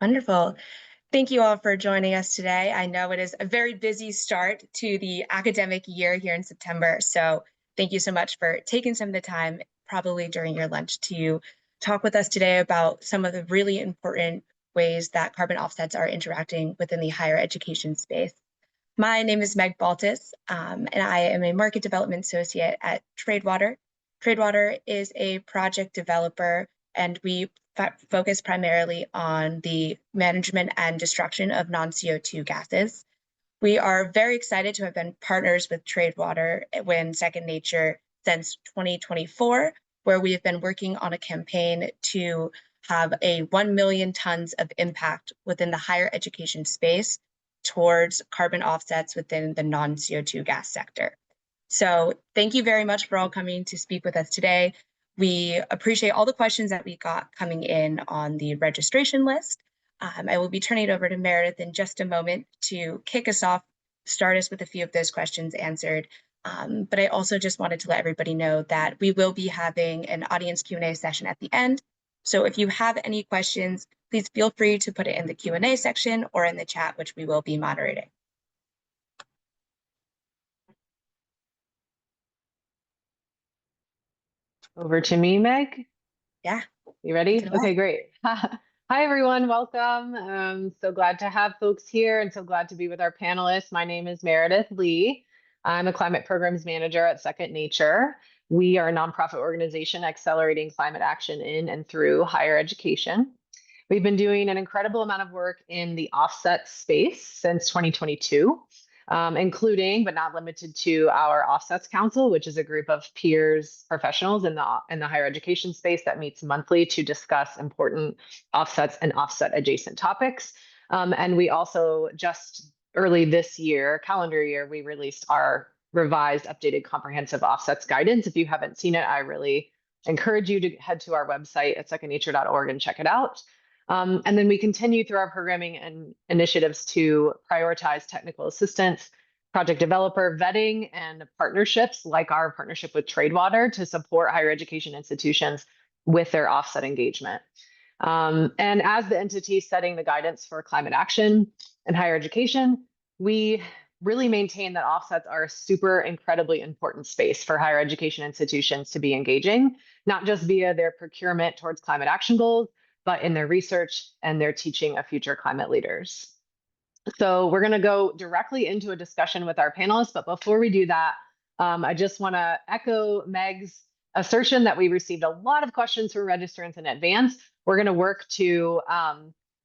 Wonderful. Thank you all for joining us today. I know it is a very busy start to the academic year here in September. So thank you so much for taking some of the time, probably during your lunch, to talk with us today about some of the really important ways that carbon offsets are interacting within the higher education space. My name is Meg Baltus, and I am a market development associate at Tradewater. Tradewater is a project developer, and we focus primarily on the management and destruction of non-CO₂ gases. We are very excited to have been partners with Tradewater when Second Nature since 2024, where we have been working on a campaign to have a 1 million tons of impact within the higher education space towards carbon offsets within the non-CO₂ gas sector. So thank you very much for all coming to speak with us today. We appreciate all the questions that we got coming in on the registration list. I will be turning it over to Meredith in just a moment to kick us off, start us with a few of those questions answered. But I also just wanted to let everybody know that we will be having an audience Q&A session at the end. So if you have any questions, please feel free to put it in the Q&A section or in the chat, which we will be moderating. Over to me, Meg. Yeah. You ready? Okay, great. Hi, everyone. Welcome. I'm so glad to have folks here and so glad to be with our panelists. My name is Meredith Lee. I'm a climate programs manager at Second Nature. We are a nonprofit organization accelerating climate action in and through higher education. We've been doing an incredible amount of work in the offset space since 2022, including but not limited to our Offsets Council, which is a group of peers, professionals in the higher education space that meets monthly to discuss important offsets and offset adjacent topics. And we also just early this year, calendar year, we released our revised, updated comprehensive offsets guidance. If you haven't seen it, I really encourage you to head to our website at secondnature.org and check it out. And then we continue through our programming and initiatives to prioritize technical assistance, project developer vetting, and partnerships like our partnership with Tradewater to support higher education institutions with their offset engagement. And as the entity setting the guidance for climate action and higher education, we really maintain that offsets are a super incredibly important space for higher education institutions to be engaging, not just via their procurement towards climate action goals, but in their research and their teaching of future climate leaders. So we're going to go directly into a discussion with our panelists, but before we do that, I just want to echo Meg's assertion that we received a lot of questions from registrants in advance. We're going to work to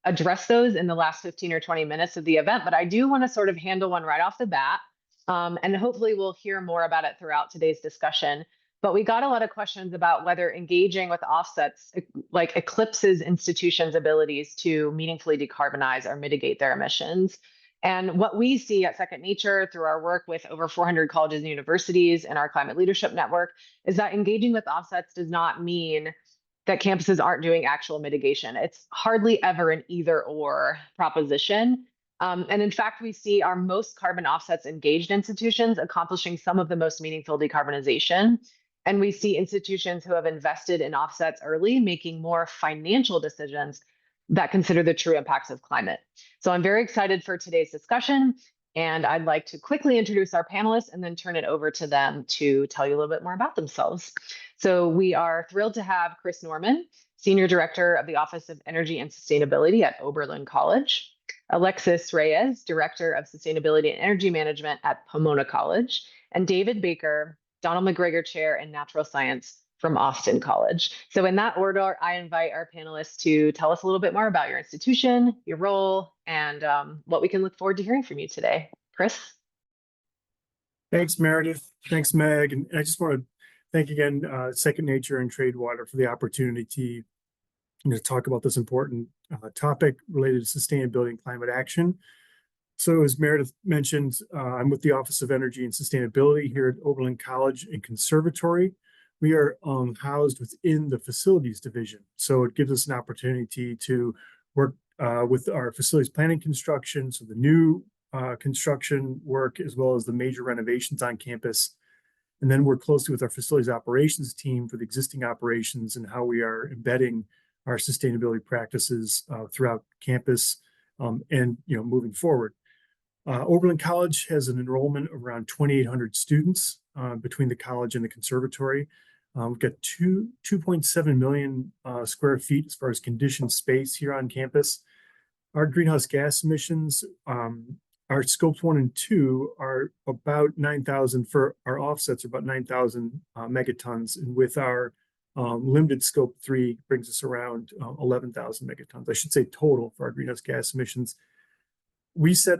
address those in the last 15 or 20 minutes of the event, but I do want to sort of handle one right off the bat, and hopefully we'll hear more about it throughout today's discussion. But we got a lot of questions about whether engaging with offsets like eclipses institutions' abilities to meaningfully decarbonize or mitigate their emissions. And what we see at Second Nature through our work with over 400 colleges and universities and our climate leadership network is that engaging with offsets does not mean that campuses aren't doing actual mitigation. It's hardly ever an either or proposition. And in fact, we see our most carbon offsets engaged institutions accomplishing some of the most meaningful decarbonization. And we see institutions who have invested in offsets early making more financial decisions that consider the true impacts of climate. So I'm very excited for today's discussion, and I'd like to quickly introduce our panelists and then turn it over to them to tell you a little bit more about themselves. So we are thrilled to have Chris Norman, Senior Director of the Office of Energy and Sustainability at Oberlin College, Alexis Reyes, Director of Sustainability and Energy Management at Pomona College, and David Baker, Donald McGregor Chair in Natural Science from Austin College. So in that order, I invite our panelists to tell us a little bit more about your institution, your role, and what we can look forward to hearing from you today. Chris? Thanks, Meredith. Thanks, Meg. And I just want to thank again Second Nature and Tradewater for the opportunity to talk about this important topic related to sustainability and climate action. So as Meredith mentioned, I'm with the Office of Energy and Sustainability here at Oberlin College and Conservatory. We are housed within the facilities division. So it gives us an opportunity to work with our facilities planning construction, so the new construction work, as well as the major renovations on campus. And then work closely with our facilities operations team for the existing operations and how we are embedding our sustainability practices throughout campus and moving forward. Oberlin College has an enrollment of around 2,800 students between the college and the conservatory. We've got 2.7 million square feet as far as conditioned space here on campus. Our greenhouse gas emissions, our scopes 1 and 2 are about 9,000 for our offsets are about 9,000 megatons. And with our limited scope 3 brings us around 11,000 megatons. I should say total for our greenhouse gas emissions. We set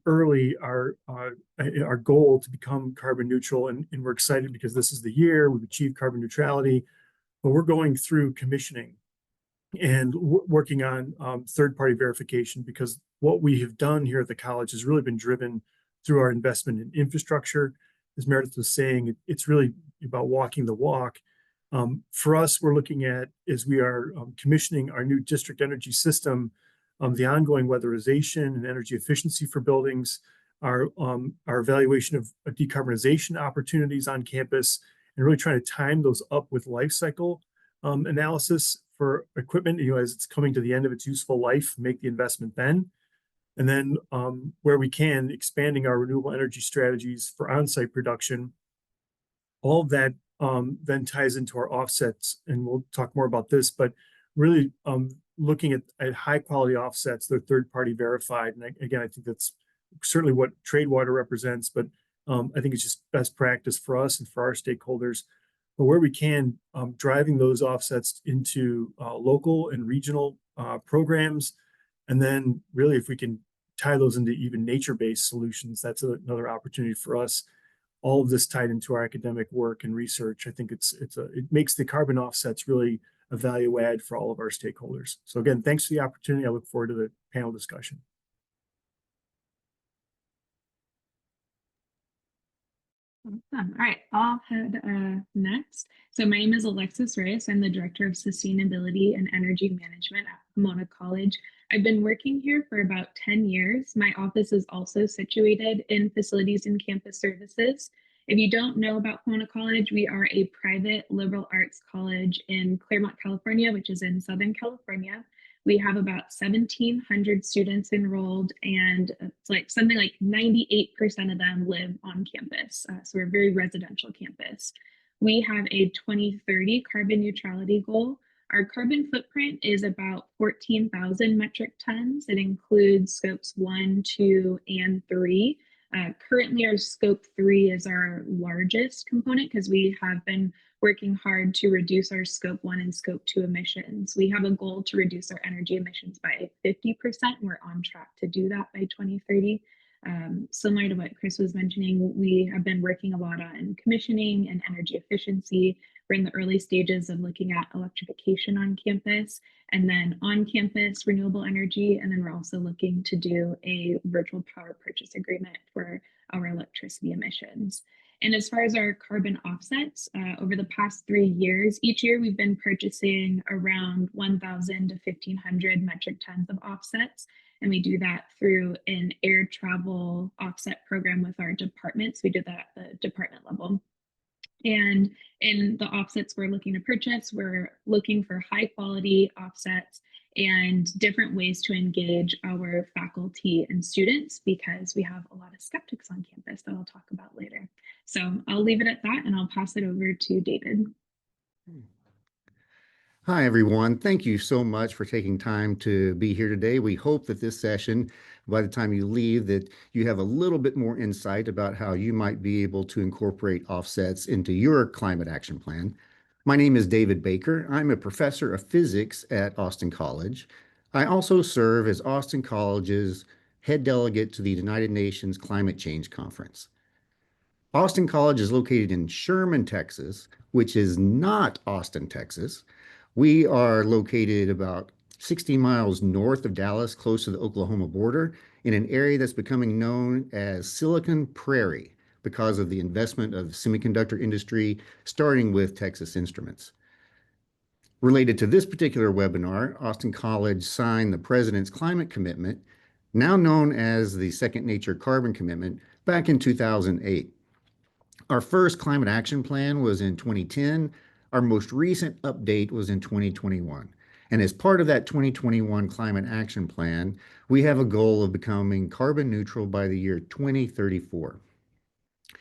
early our goal to become carbon neutral, and we're excited because this is the year we've achieved carbon neutrality, but we're going through commissioning and working on third-party verification, because what we have done here at the college has really been driven through our investment in infrastructure. As Meredith was saying, it's really about walking the walk. For us, we're looking at, as we are commissioning our new district energy system, the ongoing weatherization and energy efficiency for buildings, our evaluation of decarbonization opportunities on campus, and really trying to time those up with life cycle analysis for equipment, as it's coming to the end of its useful life, make the investment then. And then where we can, expanding our renewable energy strategies for on-site production. All of that then ties into our offsets, and we'll talk more about this, but really looking at high quality offsets, they're third-party verified. And again, I think that's certainly what Tradewater represents, but I think it's just best practice for us and for our stakeholders. But where we can, driving those offsets into local and regional programs. And then really, if we can tie those into even nature-based solutions, that's another opportunity for us. All of this tied into our academic work and research. I think it makes the carbon offsets really a value add for all of our stakeholders. So again, thanks for the opportunity. I look forward to the panel discussion. Awesome. All right, I'll head next. So my name is Alexis Reyes. I'm the Director of Sustainability and Energy Management at Pomona College. I've been working here for about 10 years. My office is also situated in Facilities and Campus Services. If you don't know about Pomona College, we are a private liberal arts college in Claremont, California, which is in Southern California. We have about 1,700 students enrolled, and it's like something like 98% of them live on campus. So we're a very residential campus. We have a 2030 carbon neutrality goal. Our carbon footprint is about 14,000 metric tons. It includes scopes 1, 2, and 3. Currently, our scope 3 is our largest component because we have been working hard to reduce our scope 1 and scope 2 emissions. We have a goal to reduce our energy emissions by 50%. We're on track to do that by 2030. Similar to what Chris was mentioning, we have been working a lot on commissioning and energy efficiency. We're in the early stages of looking at electrification on campus, and then on campus renewable energy. And then we're also looking to do a virtual power purchase agreement for our electricity emissions. And as far as our carbon offsets, over the past 3 years, each year we've been purchasing around 1,000 to 1,500 metric tons of offsets. And we do that through an air travel offset program with our departments. We did that at the department level. And in the offsets we're looking to purchase, we're looking for high quality offsets and different ways to engage our faculty and students, because we have a lot of skeptics on campus that I'll talk about later. So I'll leave it at that, and I'll pass it over to David. Hi, everyone. Thank you so much for taking time to be here today. We hope that this session, by the time you leave, that you have a little bit more insight about how you might be able to incorporate offsets into your climate action plan. My name is David Baker. I'm a professor of physics at Austin College. I also serve as Austin College's head delegate to the United Nations Climate Change Conference. Austin College is located in Sherman, Texas, which is not Austin, Texas. We are located about 60 miles north of Dallas, close to the Oklahoma border, in an area that's becoming known as Silicon Prairie because of the investment of the semiconductor industry, starting with Texas Instruments. Related to this particular webinar, Austin College signed the President's Climate Commitment, now known as the Second Nature Carbon Commitment, back in 2008. Our first climate action plan was in 2010. Our most recent update was in 2021. And as part of that 2021 Climate Action Plan, we have a goal of becoming carbon neutral by the year 2034.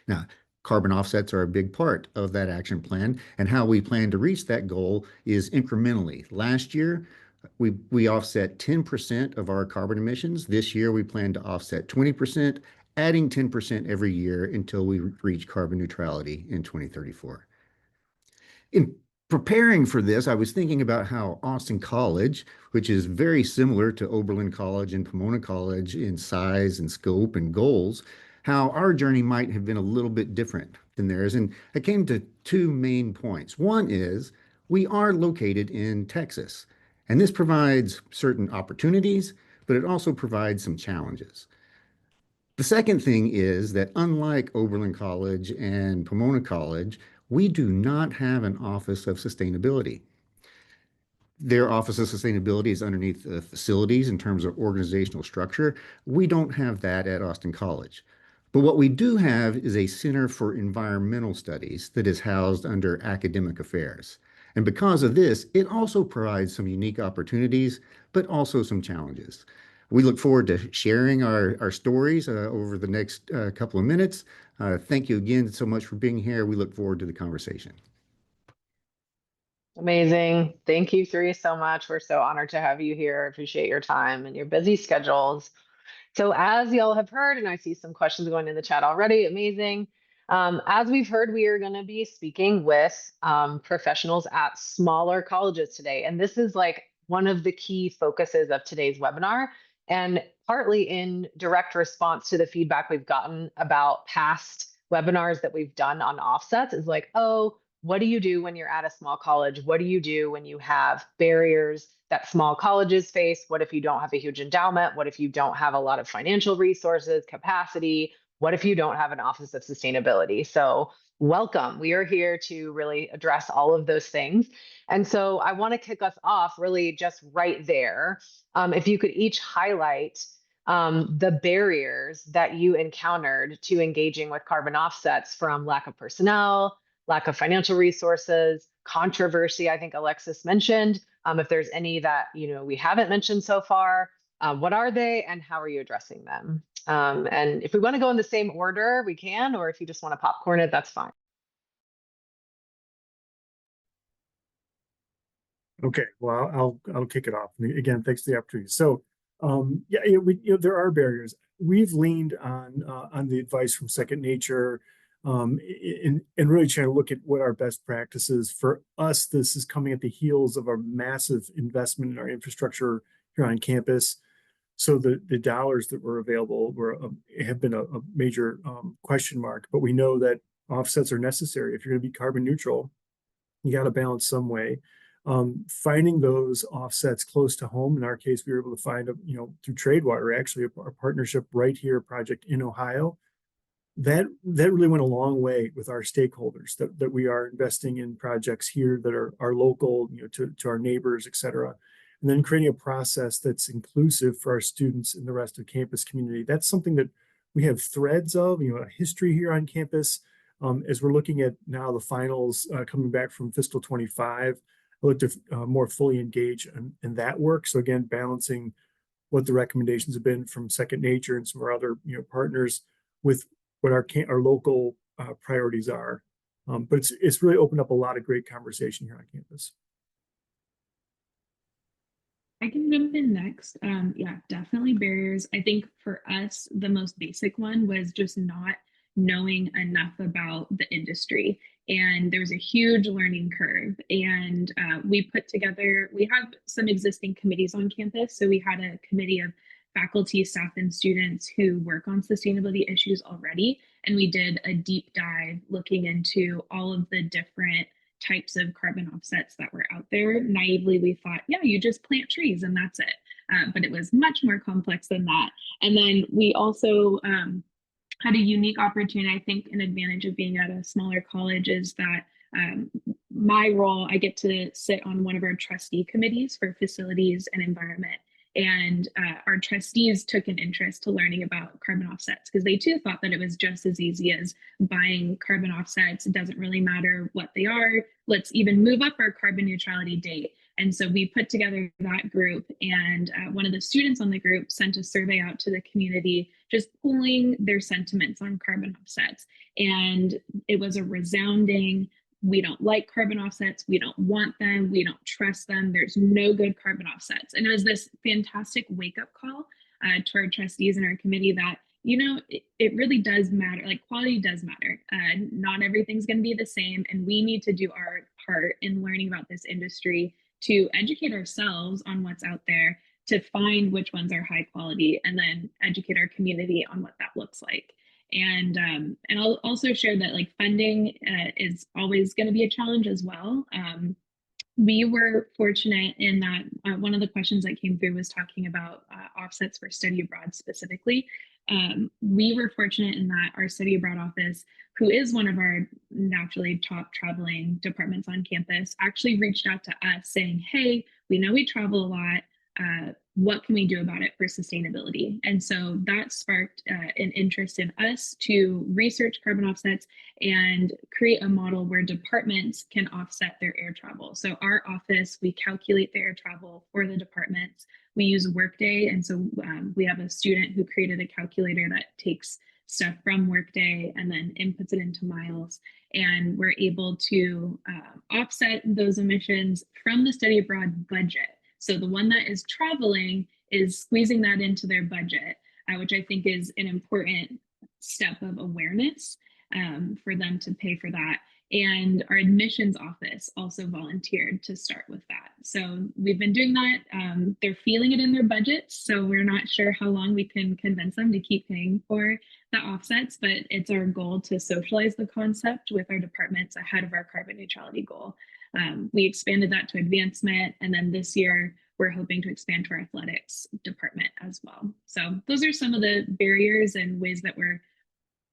Now, carbon offsets are a big part of that action plan, and how we plan to reach that goal is incrementally. Last year, we offset 10% of our carbon emissions. This year, we plan to offset 20%, adding 10% every year until we reach carbon neutrality in 2034. In preparing for this, I was thinking about how Austin College, which is very similar to Oberlin College and Pomona College in size and scope and goals, how our journey might have been a little bit different than theirs. And I came to two main points. One is we are located in Texas, and this provides certain opportunities, but it also provides some challenges. The second thing is that unlike Oberlin College and Pomona College, we do not have an Office of Sustainability. Their Office of Sustainability is underneath the facilities in terms of organizational structure. We don't have that at Austin College. But what we do have is a Center for Environmental Studies that is housed under Academic Affairs. And because of this, it also provides some unique opportunities, but also some challenges. We look forward to sharing our stories over the next couple of minutes. Thank you again so much for being here. We look forward to the conversation. Amazing. Thank you three so much. We're so honored to have you here. Appreciate your time and your busy schedules. So as y'all have heard, and I see some questions going in the chat already, amazing. As we've heard, we are going to be speaking with professionals at smaller colleges today. And this is like one of the key focuses of today's webinar, and partly in direct response to the feedback we've gotten about past webinars that we've done on offsets is like, oh, what do you do when you're at a small college? What do you do when you have barriers that small colleges face? What if you don't have a huge endowment? What if you don't have a lot of financial resources, capacity? What if you don't have an Office of Sustainability? So welcome. We are here to really address all of those things. And so I want to kick us off really just right there. If you could each highlight the barriers that you encountered to engaging with carbon offsets, from lack of personnel, lack of financial resources, controversy, I think Alexis mentioned. If there's any that we haven't mentioned so far, what are they and how are you addressing them? And if we want to go in the same order, we can, or if you just want to popcorn it, that's fine. Okay, well, I'll kick it off. And again, thanks for the opportunity. So, there are barriers. We've leaned on the advice from Second Nature, and really trying to look at what our best practices. For us, this is coming at the heels of a massive investment in our infrastructure here on campus. So the dollars that were available have been a major question mark. But we know that offsets are necessary. If you're going to be carbon neutral, you got to balance some way. Finding those offsets close to home. In our case, we were able to find, through Tradewater, actually a partnership right here, project in Ohio. That really went a long way with our stakeholders, that we are investing in projects here that are local, to our neighbors, et cetera. And then creating a process that's inclusive for our students and the rest of campus community. That's something that we have threads of, a history here on campus. As we're looking at now the finals coming back from fiscal 25, I look to more fully engage in that work. So again, balancing what the recommendations have been from Second Nature and some of our other partners with what our local priorities are. But it's really opened up a lot of great conversation here on campus. I can jump in next. Yeah, definitely barriers. I think for us, the most basic one was just not knowing enough about the industry. And there's a huge learning curve. And we have some existing committees on campus. So we had a committee of faculty, staff, and students who work on sustainability issues already. And we did a deep dive looking into all of the different types of carbon offsets that were out there. Naively, we thought, yeah, you just plant trees and that's it. But it was much more complex than that. And then we also had a unique opportunity. I think an advantage of being at a smaller college is that my role, I get to sit on one of our trustee committees for facilities and environment. And our trustees took an interest to learning about carbon offsets because they too thought that it was just as easy as buying carbon offsets. It doesn't really matter what they are. Let's even move up our carbon neutrality date. And so we put together that group, and one of the students on the group sent a survey out to the community, just pulling their sentiments on carbon offsets. And it was a resounding, we don't like carbon offsets, we don't want them, we don't trust them, there's no good carbon offsets. And it was this fantastic wake-up call to our trustees and our committee that, you know, it really does matter. Like, quality does matter. Not everything's going to be the same, and we need to do our part in learning about this industry to educate ourselves on what's out there, to find which ones are high quality, and then educate our community on what that looks like. And I'll also share that, like, funding is always going to be a challenge as well. We were fortunate in that one of the questions that came through was talking about offsets for study abroad specifically. We were fortunate in that our study abroad office, who is one of our naturally top traveling departments on campus, actually reached out to us saying, hey, we know we travel a lot. What can we do about it for sustainability? And so that sparked an interest in us to research carbon offsets and create a model where departments can offset their air travel. So our office, we calculate the air travel for the departments. We use Workday, and so we have a student who created a calculator that takes stuff from Workday and then inputs it into miles. And we're able to offset those emissions from the study abroad budget. So the one that is traveling is squeezing that into their budget, which I think is an important step of awareness for them to pay for that. And our admissions office also volunteered to start with that. So we've been doing that. They're feeling it in their budgets, so we're not sure how long we can convince them to keep paying for the offsets, but it's our goal to socialize the concept with our departments ahead of our carbon neutrality goal. We expanded that to advancement, and then this year we're hoping to expand to our athletics department as well. So those are some of the barriers and ways that we're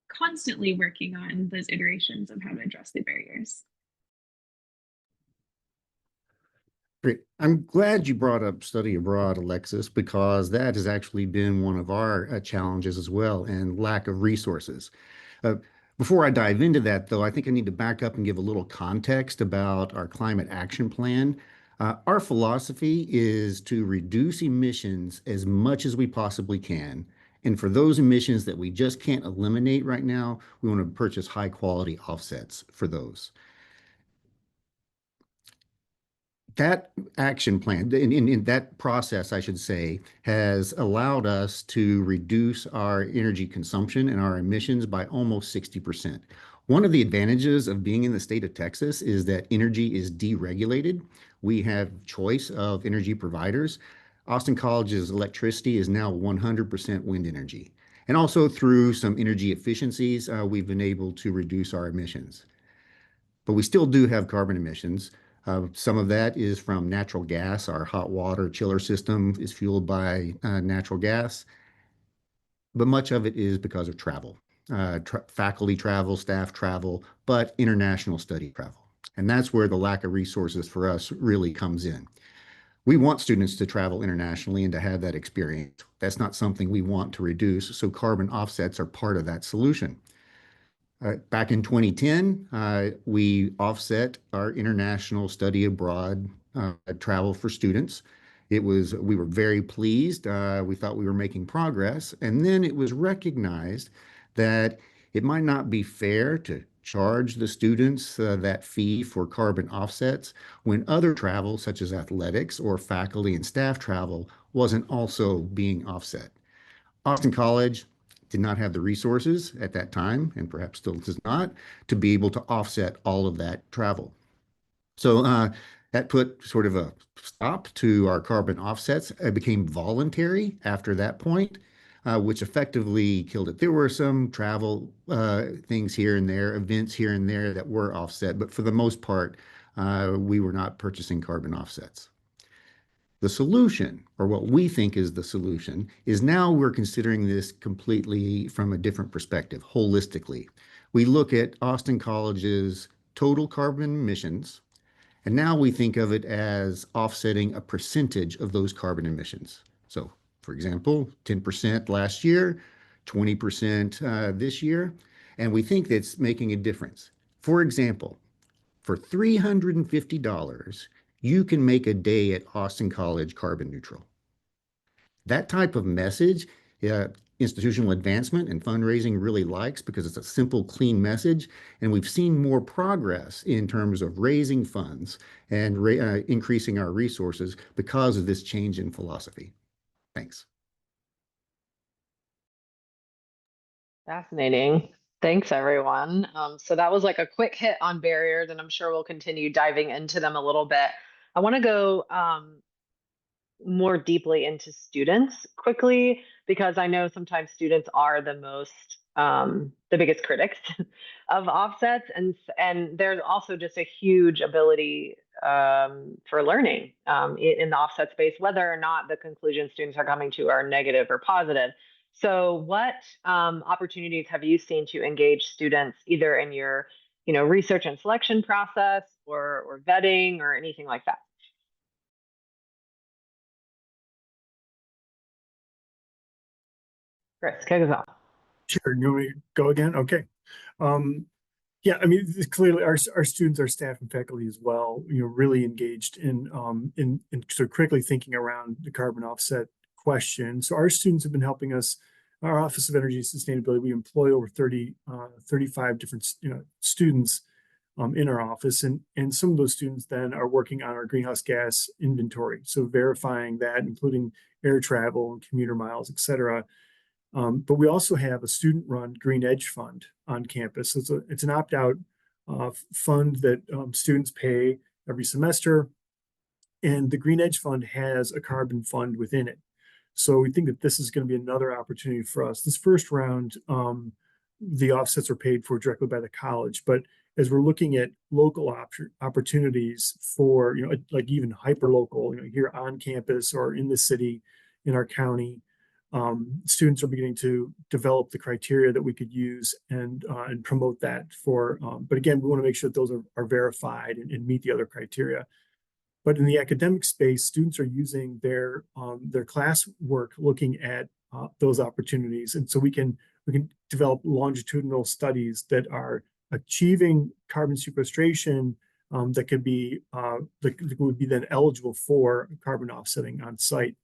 constantly working on those iterations of how to address the barriers. Great. I'm glad you brought up study abroad, Alexis, because that has actually been one of our challenges as well, and lack of resources. Before I dive into that, though, I think I need to back up and give a little context about our climate action plan. Our philosophy is to reduce emissions as much as we possibly can. And for those emissions that we just can't eliminate right now, we want to purchase high quality offsets for those. That action plan, in that process, I should say, has allowed us to reduce our energy consumption and our emissions by almost 60%. One of the advantages of being in the state of Texas is that energy is deregulated. We have choice of energy providers. Austin College's electricity is now 100% wind energy. And also through some energy efficiencies, we've been able to reduce our emissions. But we still do have carbon emissions. Some of that is from natural gas. Our hot water chiller system is fueled by natural gas, but much of it is because of travel, faculty travel, staff travel, but international study travel. And that's where the lack of resources for us really comes in. We want students to travel internationally and to have that experience. That's not something we want to reduce, so carbon offsets are part of that solution. Back in 2010, we offset our international study abroad travel for students. We were very pleased. We thought we were making progress. And then it was recognized that it might not be fair to charge the students that fee for carbon offsets when other travel, such as athletics or faculty and staff travel, wasn't also being offset. Austin College did not have the resources at that time, and perhaps still does not, to be able to offset all of that travel. So that put sort of a stop to our carbon offsets. It became voluntary after that point, which effectively killed it. There were some travel things here and there, events here and there that were offset, but for the most part, we were not purchasing carbon offsets. The solution, or what we think is the solution, is now we're considering this completely from a different perspective, holistically. We look at Austin College's total carbon emissions, and now we think of it as offsetting a percentage of those carbon emissions. So, for example, 10% last year, 20% this year, and we think that's making a difference. For example, for $350, you can make a day at Austin College carbon neutral. That type of message, institutional advancement and fundraising really likes, because it's a simple, clean message. And we've seen more progress in terms of raising funds and increasing our resources because of this change in philosophy. Thanks. Fascinating. Thanks, everyone. So that was like a quick hit on barriers, and I'm sure we'll continue diving into them a little bit. I want to go more deeply into students quickly, because I know sometimes students are the biggest critics of offsets, and there's also just a huge ability for learning in the offset space, whether or not the conclusions students are coming to are negative or positive. So what opportunities have you seen to engage students either in your research and selection process or vetting or anything like that? Chris, kick us off. Sure. You want me to go again? Okay. Yeah, I mean, clearly our students, our staff and faculty as well, really engaged in sort of critically thinking around the carbon offset question. So our students have been helping us. Our Office of Energy and Sustainability, we employ over 35 different students in our office, and some of those students then are working on our greenhouse gas inventory. So verifying that, including air travel and commuter miles, et cetera. But we also have a student-run Green Edge Fund on campus. So it's an opt-out fund that students pay every semester, and the Green Edge Fund has a carbon fund within it. So we think that this is going to be another opportunity for us. This first round, the offsets are paid for directly by the college, but as we're looking at local opportunities for, like even hyper-local, here on campus or in the city, in our county, students are beginning to develop the criteria that we could use and promote that for. But again, we want to make sure that those are verified and meet the other criteria. But in the academic space, students are using their class work looking at those opportunities, and so we can develop longitudinal studies that are achieving carbon sequestration that could be that would be then eligible for carbon offsetting on site.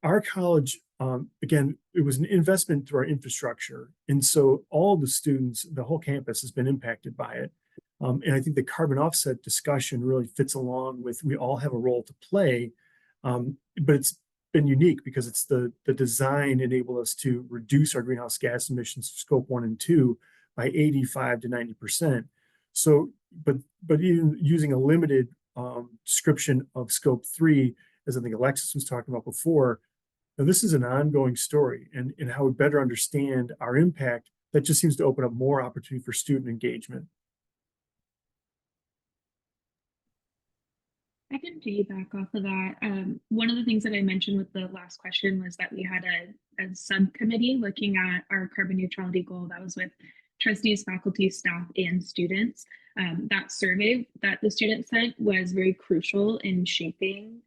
Our college, again, it was an investment through our infrastructure. And so all the students, the whole campus has been impacted by it. And I think the carbon offset discussion really fits along with, we all have a role to play, but it's been unique because it's the design enabled us to reduce our greenhouse gas emissions, scope 1 and 2, by 85 to 90%. So, but even using a limited description of scope 3, as I think Alexis was talking about before, now this is an ongoing story, and how we better understand our impact, that just seems to open up more opportunity for student engagement. I can piggyback off of that. One of the things that I mentioned with the last question was that we had a subcommittee looking at our carbon neutrality goal that was with trustees, faculty, staff, and students. That survey that the students sent was very crucial in shaping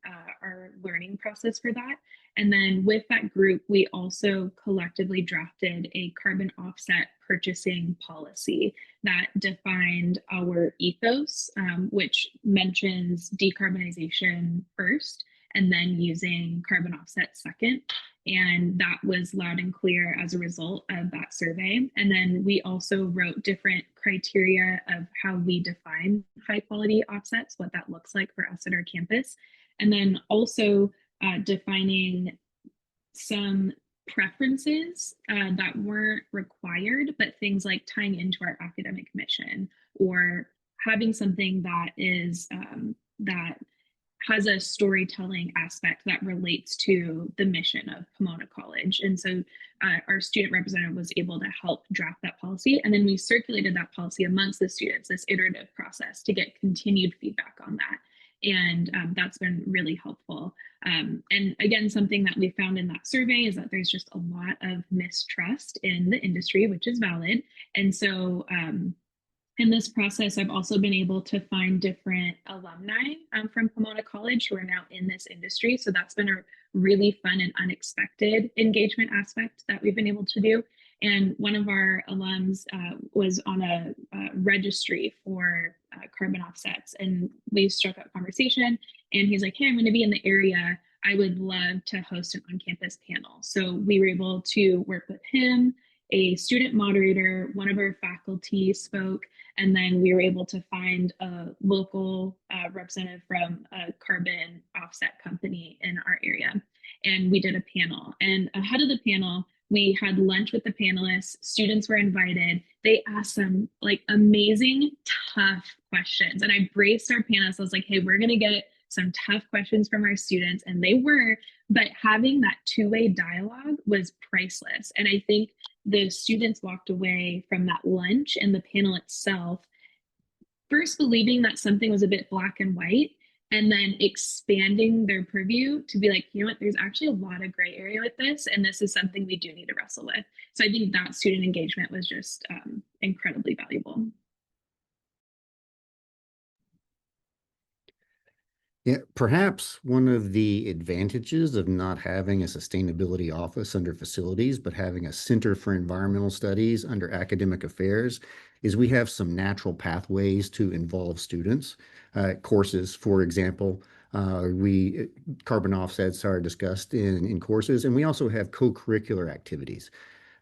our learning process for that. And then with that group, we also collectively drafted a carbon offset purchasing policy that defined our ethos, which mentions decarbonization first and then using carbon offset second. And that was loud and clear as a result of that survey. And then we also wrote different criteria of how we define high quality offsets, what that looks like for us at our campus. And then also defining some preferences that weren't required, but things like tying into our academic mission or having something that is that has a storytelling aspect that relates to the mission of Pomona College. And so our student representative was able to help draft that policy. And then we circulated that policy amongst the students, this iterative process, to get continued feedback on that. And that's been really helpful. And again, something that we found in that survey is that there's just a lot of mistrust in the industry, which is valid. And so in this process, I've also been able to find different alumni from Pomona College who are now in this industry. So that's been a really fun and unexpected engagement aspect that we've been able to do. And one of our alums was on a registry for carbon offsets. And we struck up conversation, and he's like, hey, I'm going to be in the area. I would love to host an on-campus panel. So we were able to work with him, a student moderator, one of our faculty spoke, and then we were able to find a local representative from a carbon offset company in our area. And we did a panel. And ahead of the panel, we had lunch with the panelists. Students were invited. They asked some like amazing, tough questions. And I braced our panelists. I was like, hey, we're going to get some tough questions from our students. And they were, but having that two-way dialogue was priceless. And I think the students walked away from that lunch and the panel itself, first believing that something was a bit black and white, and then expanding their purview to be like, you know what, there's actually a lot of gray area with this, and this is something we do need to wrestle with. So I think that student engagement was just incredibly valuable. Yeah, perhaps one of the advantages of not having a sustainability office under facilities, but having a Center for Environmental Studies under academic affairs, is we have some natural pathways to involve students. Courses, for example, carbon offsets are discussed in courses, and we also have co-curricular activities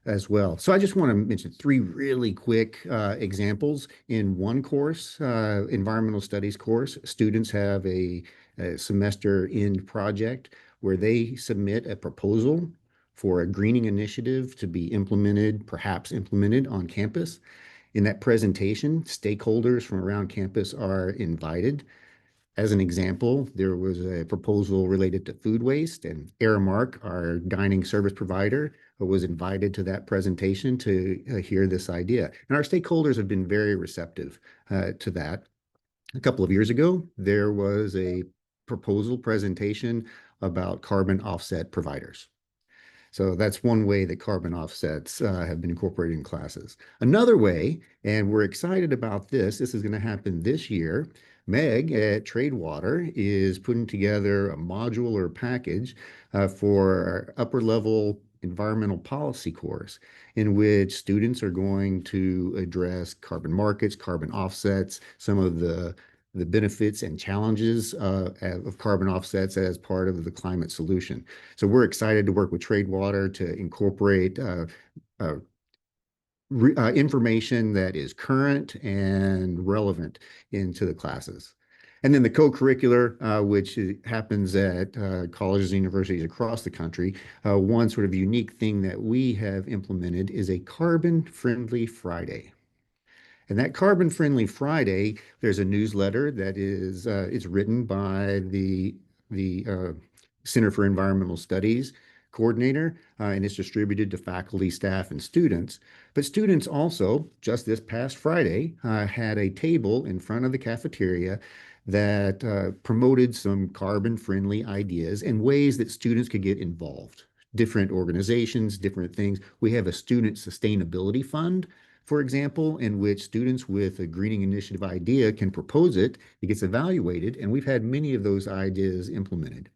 as well. So I just want to mention three really quick examples. In one course, environmental studies course, students have a semester end project where they submit a proposal for a greening initiative to be implemented, perhaps implemented on campus. In that presentation, stakeholders from around campus are invited. As an example, there was a proposal related to food waste, and Aramark, our dining service provider, was invited to that presentation to hear this idea. And our stakeholders have been very receptive to that. A couple of years ago, there was a proposal presentation about carbon offset providers. So that's one way that carbon offsets have been incorporated in classes. Another way, and we're excited about this is going to happen this year. Meg at Tradewater is putting together a module or package for our upper level environmental policy course, in which students are going to address carbon markets, carbon offsets, some of the benefits and challenges of carbon offsets as part of the climate solution. So we're excited to work with Tradewater to incorporate information that is current and relevant into the classes. And then the co-curricular, which happens at colleges and universities across the country. One sort of unique thing that we have implemented is a carbon-friendly Friday. And that Carbon Friendly Friday, there's a newsletter that is it's written by the Center for Environmental Studies coordinator, and it's distributed to faculty, staff, and students. But students also, just this past Friday, had a table in front of the cafeteria that promoted some carbon-friendly ideas and ways that students could get involved. Different organizations, different things. We have a student sustainability fund, for example, in which students with a greening initiative idea can propose it, it gets evaluated, and we've had many of those ideas implemented.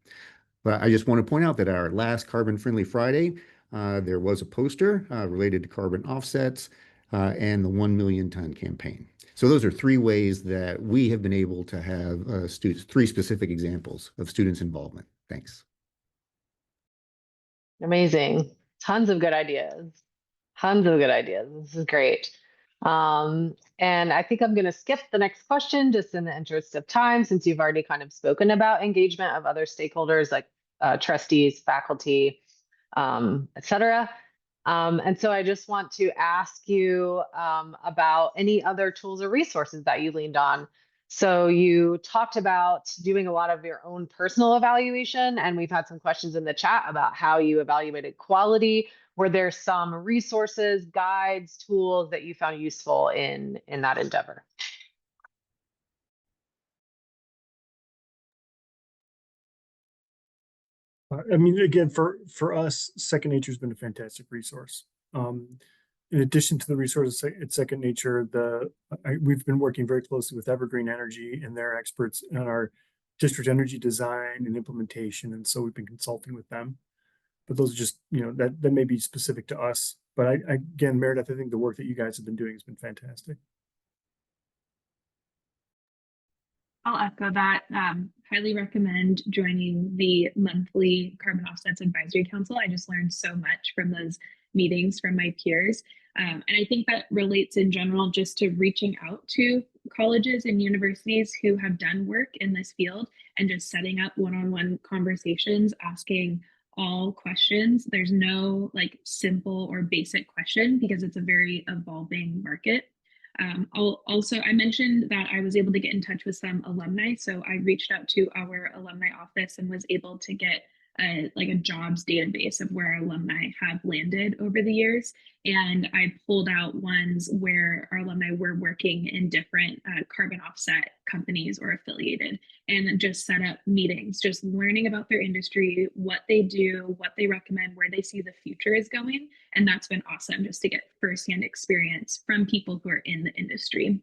But I just want to point out that our last Carbon Friendly Friday, there was a poster related to carbon offsets and the 1 million ton campaign. So those are three ways that we have been able to have students, three specific examples of students' involvement. Thanks. Amazing. Tons of good ideas. Tons of good ideas. This is great. And I think I'm going to skip the next question just in the interest of time, since you've already kind of spoken about engagement of other stakeholders like trustees, faculty, et cetera. And so I just want to ask you about any other tools or resources that you leaned on. So you talked about doing a lot of your own personal evaluation, and we've had some questions in the chat about how you evaluated quality. Were there some resources, guides, tools that you found useful in that endeavor? I mean, again, for us, Second Nature has been a fantastic resource. In addition to the resources at Second Nature, we've been working very closely with Evergreen Energy and their experts on our district energy design and implementation, and so we've been consulting with them. But those are just, that may be specific to us. But again, Meredith, I think the work that you guys have been doing has been fantastic. I'll echo that. Highly recommend joining the monthly Carbon Offsets Advisory Council. I just learned so much from those meetings from my peers. And I think that relates in general just to reaching out to colleges and universities who have done work in this field and just setting up one-on-one conversations, asking all questions. There's no like simple or basic question because it's a very evolving market. I mentioned that I was able to get in touch with some alumni. So I reached out to our alumni office and was able to get like a jobs database of where our alumni have landed over the years. And I pulled out ones where our alumni were working in different carbon offset companies or affiliated, and just set up meetings, just learning about their industry, what they do, what they recommend, where they see the future is going. And that's been awesome just to get firsthand experience from people who are in the industry.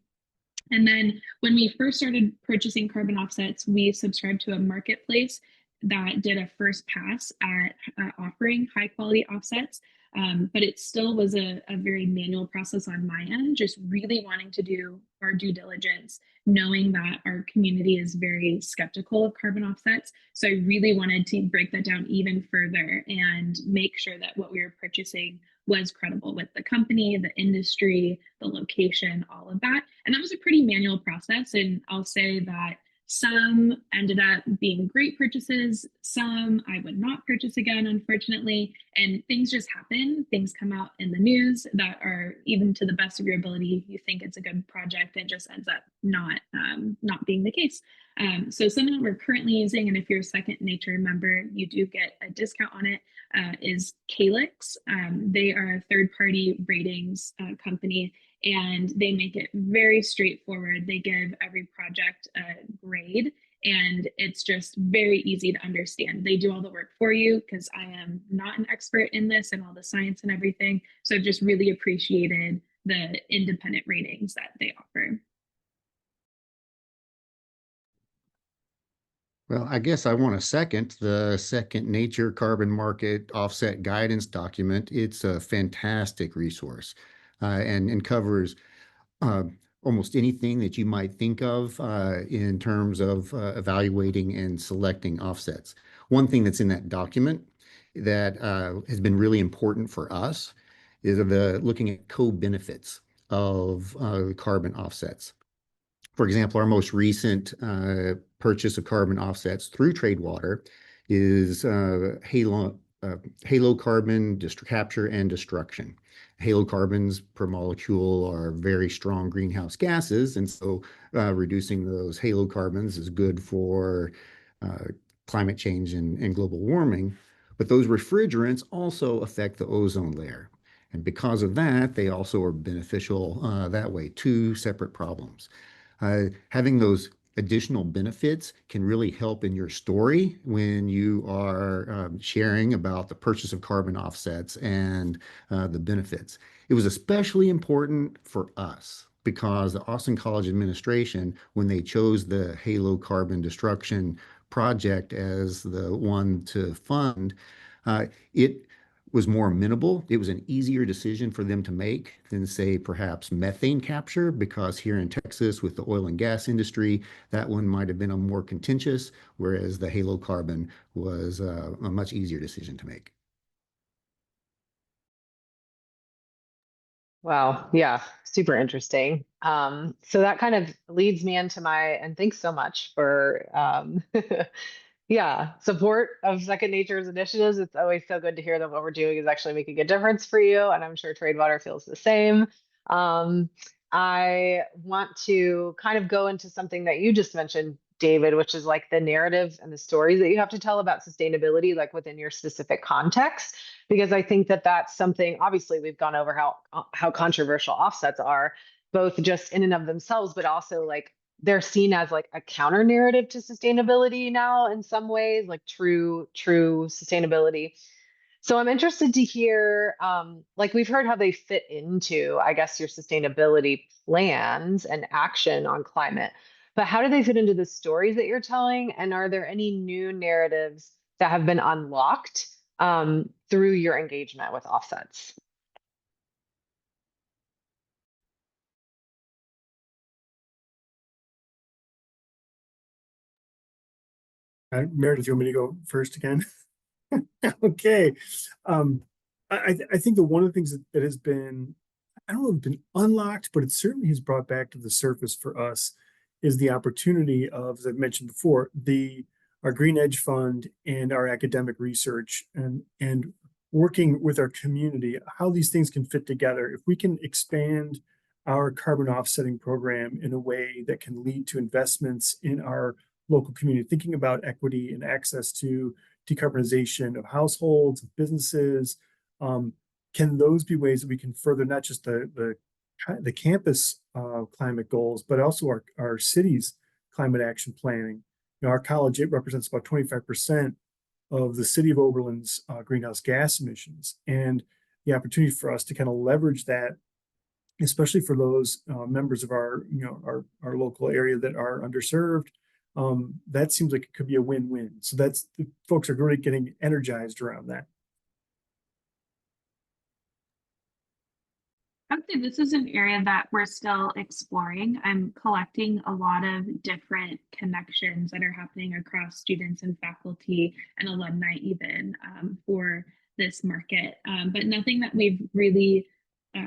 And then when we first started purchasing carbon offsets, we subscribed to a marketplace that did a first pass at offering high quality offsets. But it still was a very manual process on my end, just really wanting to do our due diligence, knowing that our community is very skeptical of carbon offsets. So I really wanted to break that down even further and make sure that what we were purchasing was credible with the company, the industry, the location, all of that. And that was a pretty manual process. And I'll say that some ended up being great purchases. Some I would not purchase again, unfortunately. And things just happen. Things come out in the news that are, even to the best of your ability, you think it's a good project and just ends up not being the case. So something that we're currently using, and if you're a Second Nature member, you do get a discount on it, is Calyx. They are a third-party ratings company, and they make it very straightforward. They give every project a grade, and it's just very easy to understand. They do all the work for you because I am not an expert in this and all the science and everything. So I've just really appreciated the independent ratings that they offer. Well, I guess I want to second the Second Nature Carbon Market Offset Guidance document. It's a fantastic resource and covers uh, almost anything that you might think of in terms of evaluating and selecting offsets. One thing that's in that document that has been really important for us is looking at co-benefits of carbon offsets. For example, our most recent purchase of carbon offsets through Tradewater is halocarbon capture and destruction. Halocarbons per molecule are very strong greenhouse gases, and so reducing those halocarbons is good for climate change and global warming. But those refrigerants also affect the ozone layer. And because of that, they also are beneficial that way, two separate problems. Having those additional benefits can really help in your story when you are sharing about the purchase of carbon offsets and the benefits. It was especially important for us because the Austin College administration, when they chose the halocarbon destruction project as the one to fund, it was more amenable. It was an easier decision for them to make than, say, perhaps methane capture, because here in Texas with the oil and gas industry, that one might have been a more contentious, whereas the halocarbon was a much easier decision to make. Wow. Yeah. Super interesting. So that kind of leads me into and thanks so much for, yeah, support of Second Nature's initiatives. It's always so good to hear that what we're doing is actually making a difference for you. And I'm sure Tradewater feels the same. I want to kind of go into something that you just mentioned, David, which is like the narrative and the stories that you have to tell about sustainability, like within your specific context. Because I think that that's something, obviously, we've gone over how controversial offsets are, both just in and of themselves, but also like they're seen as like a counter narrative to sustainability now in some ways, like true sustainability. So I'm interested to hear, like we've heard how they fit into, I guess, your sustainability plans and action on climate, but how do they fit into the stories that you're telling? And are there any new narratives that have been unlocked through your engagement with offsets? Meredith, you want me to go first again? Okay. I think that one of the things that has been, I don't know if it's been unlocked, but it certainly has brought back to the surface for us is the opportunity of, as I've mentioned before, our Green Edge Fund and our academic research and working with our community, how these things can fit together. If we can expand our carbon offsetting program in a way that can lead to investments in our local community, thinking about equity and access to decarbonization of households, of businesses, can those be ways that we can further not just the campus climate goals, but also our city's climate action planning? Our college, it represents about 25% of the city of Oberlin's greenhouse gas emissions, and the opportunity for us to kind of leverage that, especially for those members of our local area that are underserved. That seems like it could be a win-win. So the folks are really getting energized around that. I would say this is an area that we're still exploring. I'm collecting a lot of different connections that are happening across students and faculty and alumni even for this market, but nothing that we've really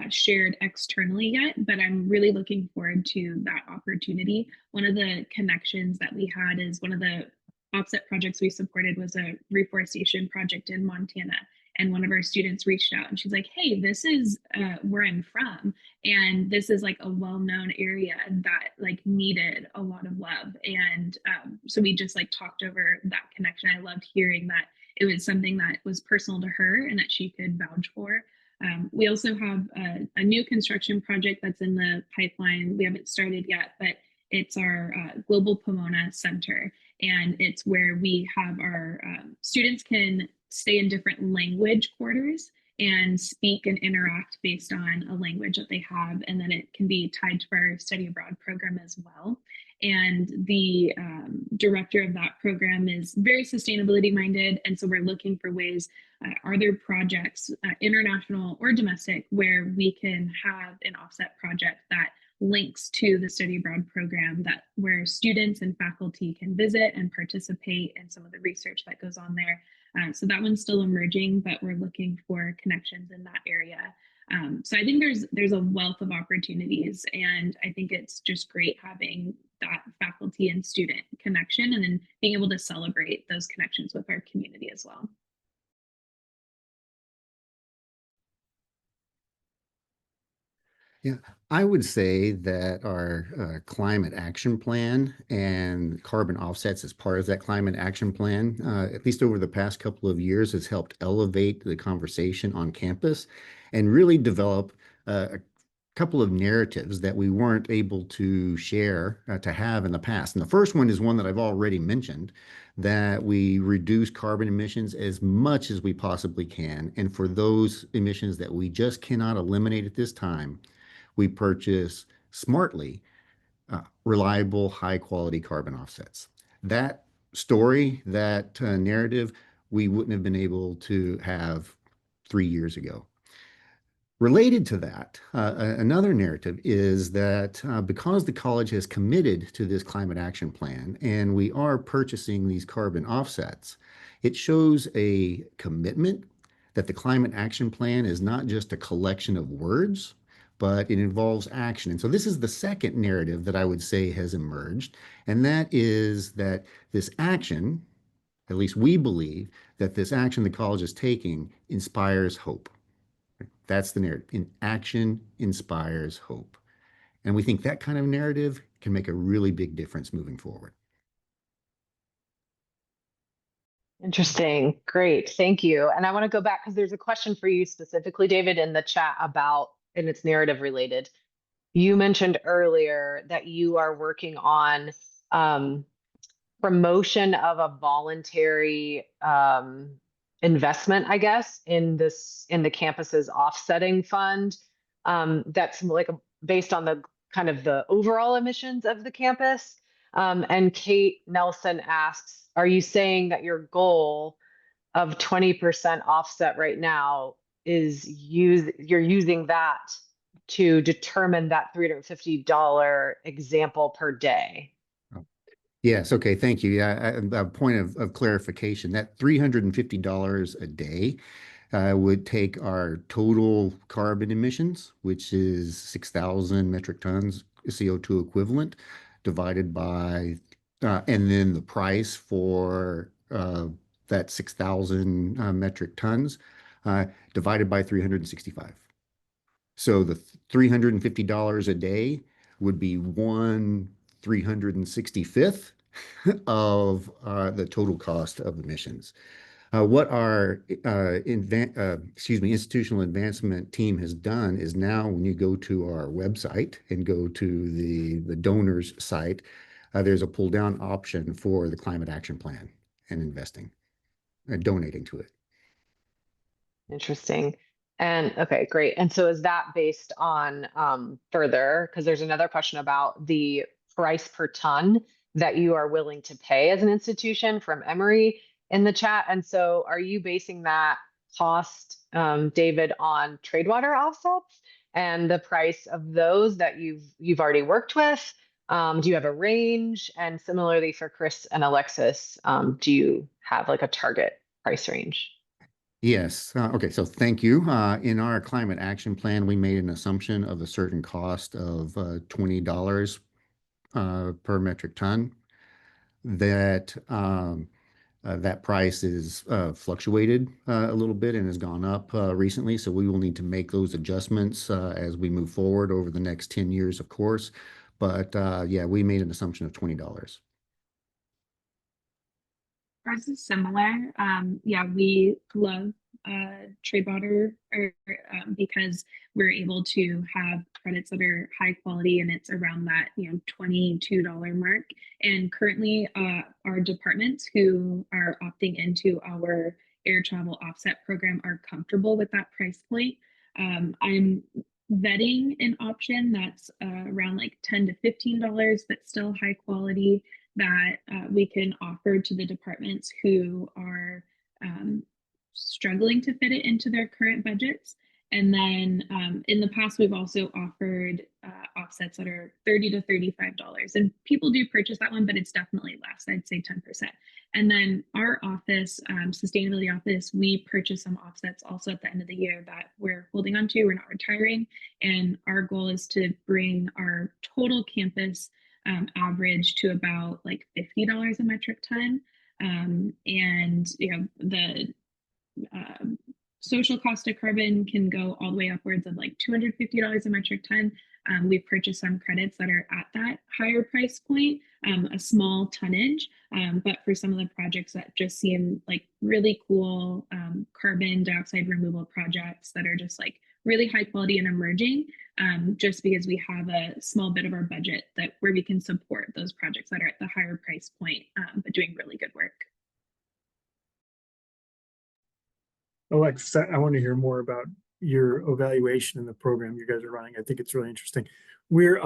shared externally yet, but I'm really looking forward to that opportunity. One of the connections that we had is one of the offset projects we supported was a reforestation project in Montana. And one of our students reached out and she's like, hey, this is where I'm from. And this is like a well-known area that like needed a lot of love. And so we just like talked over that connection. I loved hearing that it was something that was personal to her and that she could vouch for. We also have a new construction project that's in the pipeline. We haven't started yet, but it's our Global Pomona Center. And it's where we have our students can stay in different language quarters and speak and interact based on a language that they have. And then it can be tied to our study abroad program as well. And the director of that program is very sustainability minded. And so we're looking for ways, are there projects, international or domestic, where we can have an offset project that links to the study abroad program, that where students and faculty can visit and participate in some of the research that goes on there. So that one's still emerging, but we're looking for connections in that area. So I think there's a wealth of opportunities, and I think it's just great having that faculty and student connection and then being able to celebrate those connections with our community as well. Yeah, I would say that our climate action plan and carbon offsets as part of that climate action plan, at least over the past couple of years, has helped elevate the conversation on campus and really develop a couple of narratives that we weren't able to share, to have in the past. And the first one is one that I've already mentioned, that we reduce carbon emissions as much as we possibly can. And for those emissions that we just cannot eliminate at this time, we purchase smartly reliable, high quality carbon offsets. That story, that narrative, we wouldn't have been able to have 3 years ago. Related to that, another narrative is that because the college has committed to this climate action plan and we are purchasing these carbon offsets, it shows a commitment that the climate action plan is not just a collection of words, but it involves action. And so this is the second narrative that I would say has emerged, and that is that this action, at least we believe, that this action the college is taking inspires hope. That's the narrative. In action inspires hope. And we think that kind of narrative can make a really big difference moving forward. Interesting. Great. Thank you. And I want to go back because there's a question for you specifically, David, in the chat about, and it's narrative related. You mentioned earlier that you are working on promotion of a voluntary investment, I guess, in the campus's offsetting fund. That's like based on the kind of the overall emissions of the campus. And Kate Nelson asks, are you saying that your goal of 20% offset right now is you're using that to determine that $350 example per day? Yes, okay, thank you. Yeah, a point of clarification, that $350 a day would take our total carbon emissions, which is 6,000 metric tons CO2 equivalent, divided by, and then the price for that 6,000 metric tons divided by 365. So the $350 a day would be 1/365th of the total cost of emissions. What our institutional advancement team has done is now when you go to our website and go to the donors site, there's a pull down option for the climate action plan and investing, donating to it. Interesting. And okay, great. And so is that based on further, because there's another question about the price per ton that you are willing to pay as an institution from Emory in the chat. And so are you basing that cost, David, on Tradewater offsets and the price of those that you've already worked with? Do you have a range? And similarly for Chris and Alexis, do you have like a target price range? Yes. Okay. So thank you. In our climate action plan, we made an assumption of a certain cost of $20 per metric ton. That price is fluctuated a little bit and has gone up recently. So we will need to make those adjustments as we move forward over the next 10 years, of course. But yeah, we made an assumption of $20. Ours is similar. Yeah, we love Tradewater because we're able to have credits that are high quality, and it's around that $22 mark. And currently, our departments who are opting into our air travel offset program are comfortable with that price point. I'm vetting an option that's around like $10 to $15, but still high quality, that we can offer to the departments who are struggling to fit it into their current budgets. And then in the past, we've also offered offsets that are $30 to $35. And people do purchase that one, but it's definitely less. I'd say 10%. And then our office, sustainability office, we purchase some offsets also at the end of the year that we're holding on to. We're not retiring. And our goal is to bring our total campus average to about like $50 a metric ton. And the social cost of carbon can go all the way upwards of like $250 a metric ton. We've purchased some credits that are at that higher price point, a small tonnage, but for some of the projects that just seem like really cool carbon dioxide removal projects that are just like really high quality and emerging, just because we have a small bit of our budget that where we can support those projects that are at the higher price point, but doing really good work. Alex, I want to hear more about your evaluation in the program you guys are running. I think it's really interesting. We've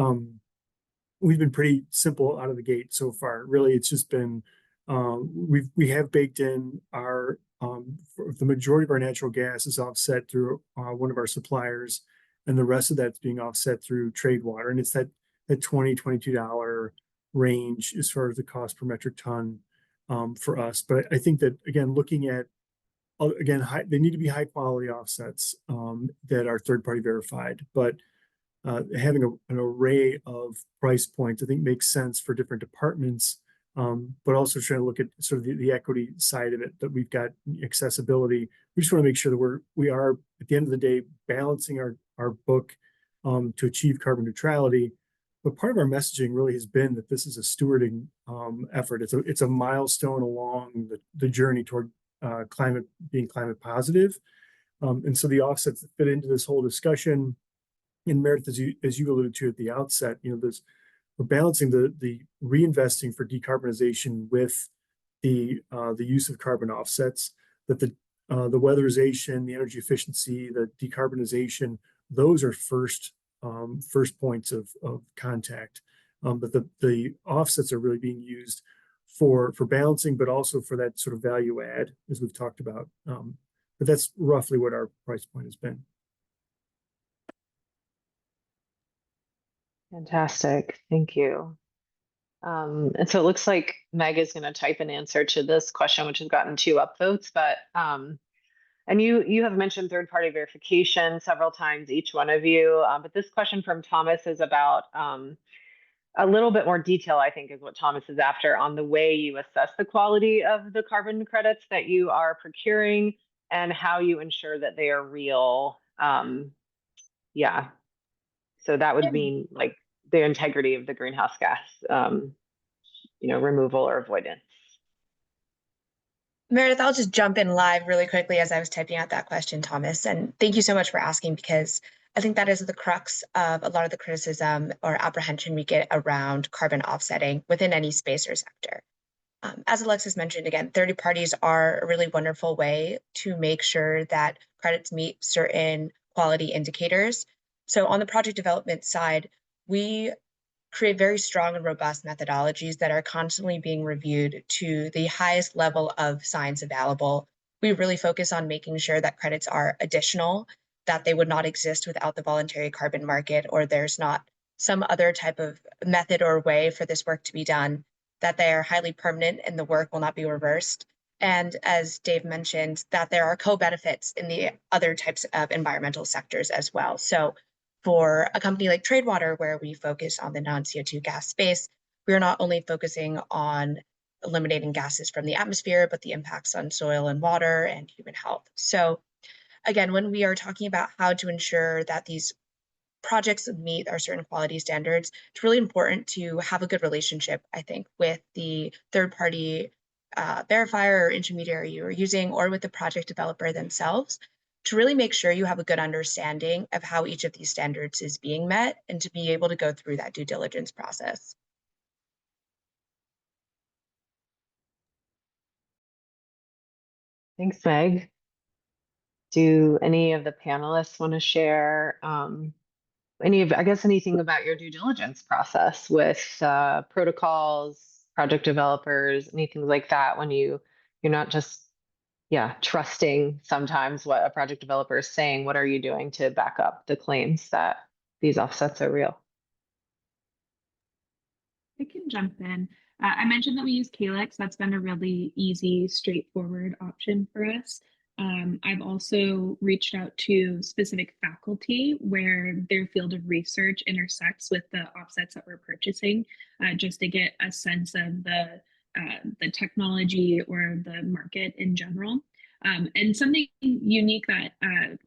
been pretty simple out of the gate so far. Really, it's just been we have baked in our the majority of our natural gas is offset through one of our suppliers, and the rest of that's being offset through Tradewater, and it's that $22 range as far as the cost per metric ton for us. But I think that again, looking at they need to be high quality offsets that are third party verified, but having an array of price points, I think makes sense for different departments, but also trying to look at sort of the equity side of it, that we've got accessibility. We just want to make sure that we are at the end of the day balancing our book to achieve carbon neutrality. But part of our messaging really has been that this is a stewarding effort. It's a milestone along the journey toward being climate positive. And so the offsets that fit into this whole discussion, and Meredith, as you alluded to at the outset, we're balancing the reinvesting for decarbonization with the use of carbon offsets, that the weatherization, the energy efficiency, the decarbonization, those are first points of contact. But the offsets are really being used for balancing, but also for that sort of value add, as we've talked about. But that's roughly what our price point has been. Fantastic. Thank you. And so it looks like Meg is going to type an answer to this question, which has gotten 2 upvotes, but and you have mentioned third-party verification several times, each one of you. But this question from Thomas is about a little bit more detail, I think, is what Thomas is after on the way you assess the quality of the carbon credits that you are procuring and how you ensure that they are real. Yeah. So that would mean like the integrity of the greenhouse gas, removal or avoidance. Meredith, I'll just jump in live really quickly as I was typing out that question, Thomas. And thank you so much for asking, because I think that is the crux of a lot of the criticism or apprehension we get around carbon offsetting within any space or sector. As Alexis mentioned, again, third parties are a really wonderful way to make sure that credits meet certain quality indicators. So on the project development side, we create very strong and robust methodologies that are constantly being reviewed to the highest level of science available. We really focus on making sure that credits are additional, that they would not exist without the voluntary carbon market, or there's not some other type of method or way for this work to be done, that they are highly permanent and the work will not be reversed. And as Dave mentioned, that there are co-benefits in the other types of environmental sectors as well. So for a company like Tradewater, where we focus on the non-CO2 gas space, we are not only focusing on eliminating gases from the atmosphere, but the impacts on soil and water and human health. So again, when we are talking about how to ensure that these projects meet our certain quality standards, it's really important to have a good relationship, I think, with the third-party verifier or intermediary you are using, or with the project developer themselves, to really make sure you have a good understanding of how each of these standards is being met and to be able to go through that due diligence process. Thanks, Meg. Do any of the panelists want to share anything about your due diligence process with protocols, project developers, anything like that, when you're not just trusting sometimes what a project developer is saying? What are you doing to back up the claims that these offsets are real? I can jump in. I mentioned that we use Calyx. That's been a really easy, straightforward option for us. I've also reached out to specific faculty where their field of research intersects with the offsets that we're purchasing, just to get a sense of the technology or the market in general. And something unique that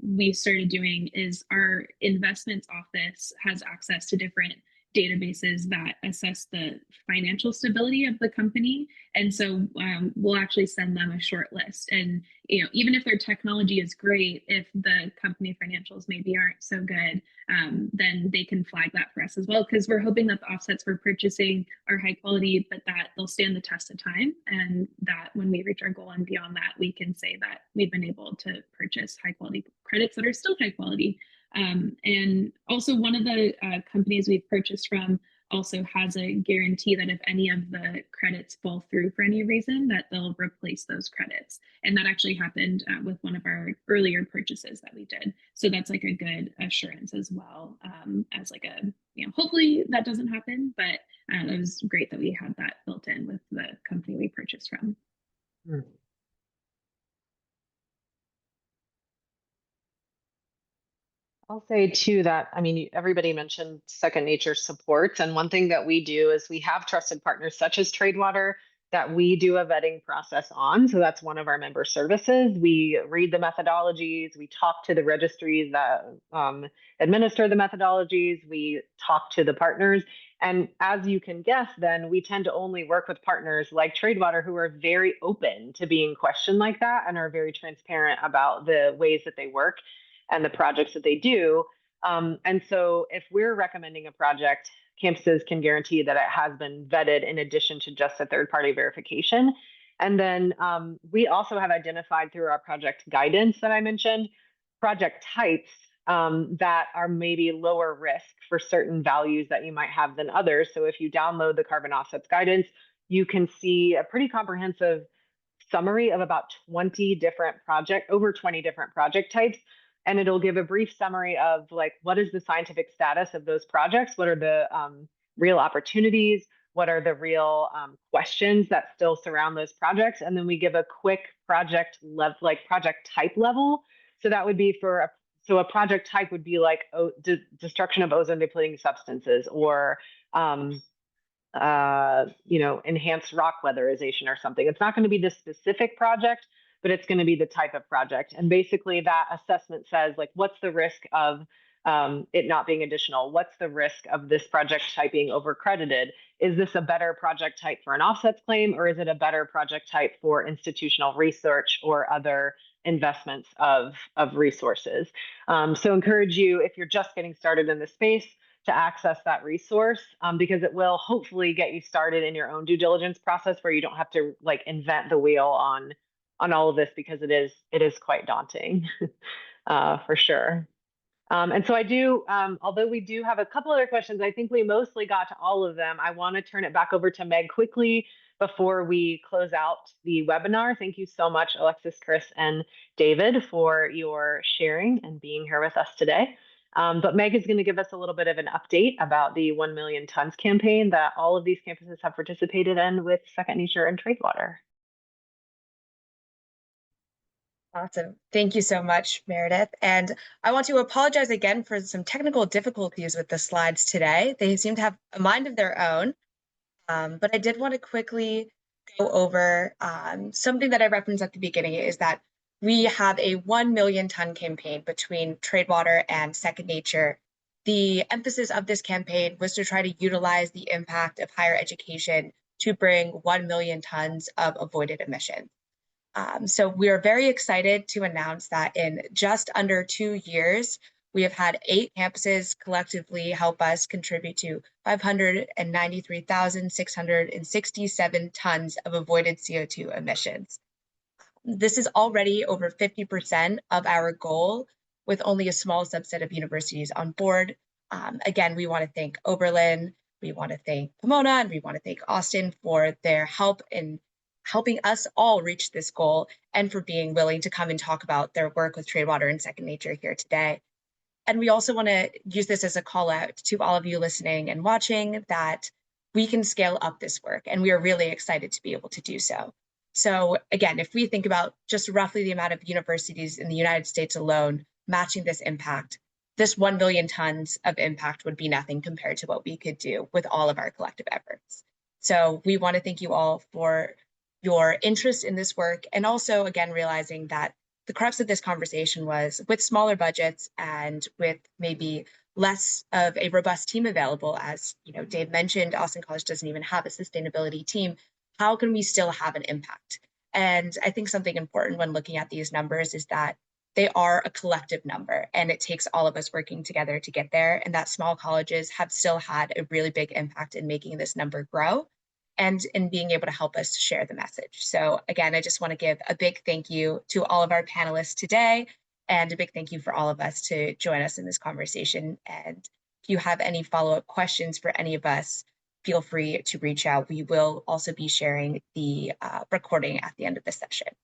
we started doing is our investments office has access to different databases that assess the financial stability of the company. And so we'll actually send them a short list. And even if their technology is great, if the company financials maybe aren't so good, then they can flag that for us as well, because we're hoping that the offsets we're purchasing are high quality, but that they'll stand the test of time, and that when we reach our goal and beyond that, we can say that we've been able to purchase high quality credits that are still high quality. And also, one of the companies we've purchased from also has a guarantee that if any of the credits fall through for any reason, that they'll replace those credits. And that actually happened with one of our earlier purchases that we did. So that's like a good assurance as well, as like a, hopefully that doesn't happen, but it was great that we had that built in with the company we purchased from. I'll say too that, everybody mentioned Second Nature supports. And one thing that we do is we have trusted partners such as Tradewater that we do a vetting process on. So that's one of our member services. We read the methodologies, we talk to the registries that administer the methodologies, we talk to the partners. And as you can guess, then we tend to only work with partners like Tradewater who are very open to being questioned like that and are very transparent about the ways that they work and the projects that they do. And so if we're recommending a project, campuses can guarantee that it has been vetted in addition to just a third-party verification. And then we also have identified through our project guidance that I mentioned, project types that are maybe lower risk for certain values that you might have than others. So if you download the carbon offsets guidance, you can see a pretty comprehensive summary of about over 20 different project types. And it'll give a brief summary of like, what is the scientific status of those projects? What are the real opportunities? what are the real questions that still surround those projects. And then we give a quick project project type level. So that would be so a project type would be like destruction of ozone depleting substances, or enhanced rock weatherization or something. It's not going to be the specific project, but it's going to be the type of project. And basically that assessment says, like, what's the risk of it not being additional? What's the risk of this project type being overcredited? Is this a better project type for an offsets claim, or is it a better project type for institutional research or other investments of resources? So encourage you, if you're just getting started in the space, to access that resource, because it will hopefully get you started in your own due diligence process, where you don't have to like invent the wheel on all of this, because it is quite daunting for sure. And so I do, although we do have a couple other questions, I think we mostly got to all of them. I want to turn it back over to Meg quickly before we close out the webinar. Thank you so much, Alexis, Chris, and David, for your sharing and being here with us today. But Meg is going to give us a little bit of an update about the 1 million tons campaign that all of these campuses have participated in with Second Nature and Tradewater. Awesome. Thank you so much, Meredith. And I want to apologize again for some technical difficulties with the slides today. They seem to have a mind of their own. But I did want to quickly go over something that I referenced at the beginning, is that we have a 1 million ton campaign between Tradewater and Second Nature. The emphasis of this campaign was to try to utilize the impact of higher education to bring 1 million tons of avoided emissions. So we are very excited to announce that in just under 2 years, we have had 8 campuses collectively help us contribute to 593,667 tons of avoided CO₂ emissions. This is already over 50% of our goal, with only a small subset of universities on board. Again, we want to thank Oberlin, we want to thank Pomona, and we want to thank Austin for their help in helping us all reach this goal, and for being willing to come and talk about their work with Tradewater and Second Nature here today. And we also want to use this as a call out to all of you listening and watching, that we can scale up this work, and we are really excited to be able to do so. So again, if we think about just roughly the amount of universities in the United States alone matching this impact, this 1 million tons of impact would be nothing compared to what we could do with all of our collective efforts. So we want to thank you all for your interest in this work, and also, again, realizing that the crux of this conversation was, with smaller budgets and with maybe less of a robust team available, as Dave mentioned, Austin College doesn't even have a sustainability team. How can we still have an impact? And I think something important when looking at these numbers is that they are a collective number, and it takes all of us working together to get there, and that small colleges have still had a really big impact in making this number grow, and in being able to help us share the message. So again, I just want to give a big thank you to all of our panelists today, and a big thank you for all of us to join us in this conversation. And if you have any follow-up questions for any of us, feel free to reach out. We will also be sharing the recording at the end of the session.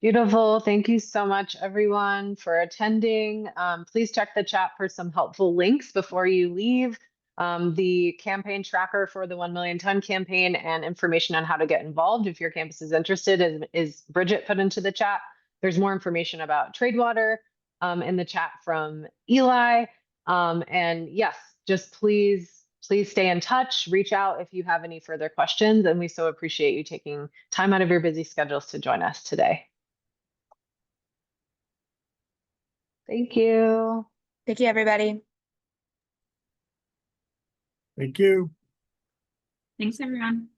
Beautiful. Thank you so much, everyone, for attending. Please check the chat for some helpful links before you leave. The campaign tracker for the 1 million ton campaign and information on how to get involved if your campus is interested is Bridget put into the chat. There's more information about Tradewater in the chat from Eli. And yes, just please stay in touch, reach out if you have any further questions. And we so appreciate you taking time out of your busy schedules to join us today. Thank you. Thank you, everybody. Thank you. Thanks, everyone.